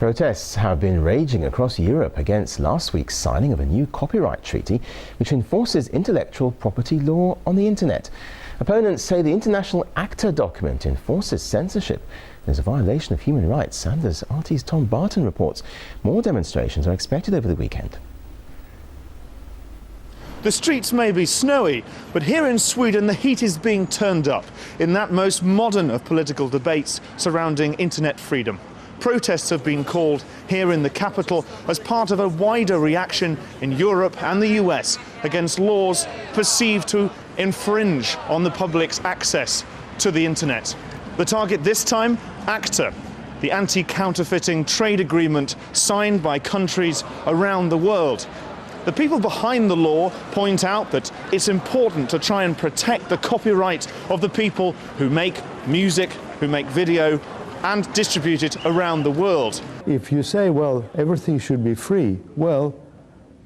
Protests have been raging across Europe against last week's signing of a new copyright treaty which enforces intellectual property law on the internet. Opponents say the international ACTA document enforces censorship and is a violation of human rights. And as RT's Tom Barton reports, more demonstrations are expected over the weekend. The streets may be snowy, but here in Sweden the heat is being turned up in that most modern of political debates surrounding internet freedom. Protests have been called here in the capital as part of a wider reaction in Europe and the US against laws perceived to infringe on the public's access to the internet. The target this time, ACTA, the Anti-Counterfeiting Trade Agreement signed by countries around the world. The people behind the law point out that it's important to try and protect the copyright of the people who make music, who make video, and distribute it around the world. If you say, well, everything should be free, well,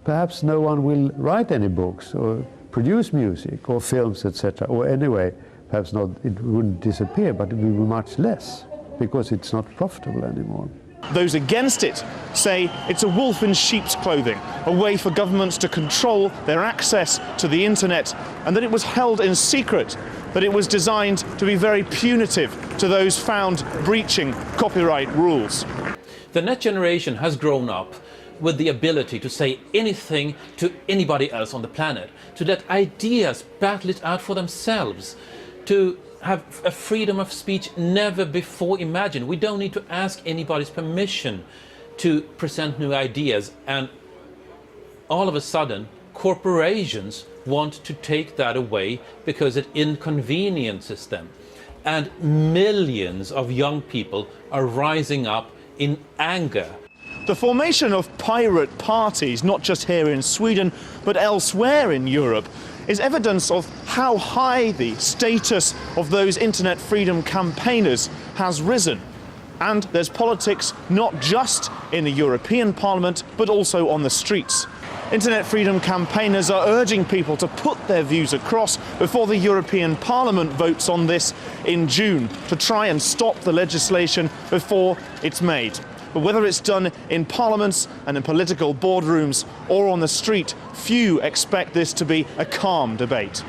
perhaps no one will write any books or produce music or films, etc. Or anyway, perhaps not, it wouldn't disappear, but it will be much less because it's not profitable anymore. Those against it say it's a wolf in sheep's clothing, a way for governments to control their access to the internet, and that it was held in secret, that it was designed to be very punitive to those found breaching copyright rules. The next generation has grown up with the ability to say anything to anybody else on the planet, to let ideas battle it out for themselves, to have a freedom of speech never before imagined. We don't need to ask anybody's permission to present new ideas, and all of a sudden corporations want to take that away because it inconveniences them. And millions of young people are rising up in anger. The formation of pirate parties, not just here in Sweden, but elsewhere in Europe, is evidence of how high the status of those internet freedom campaigners has risen. And there's politics not just in the European Parliament, but also on the streets. Internet freedom campaigners are urging people to put their views across before the European Parliament votes on this in June, to try and stop the legislation before it's made. But whether it's done in parliaments and in political boardrooms or on the street, few expect this to be a calm debate.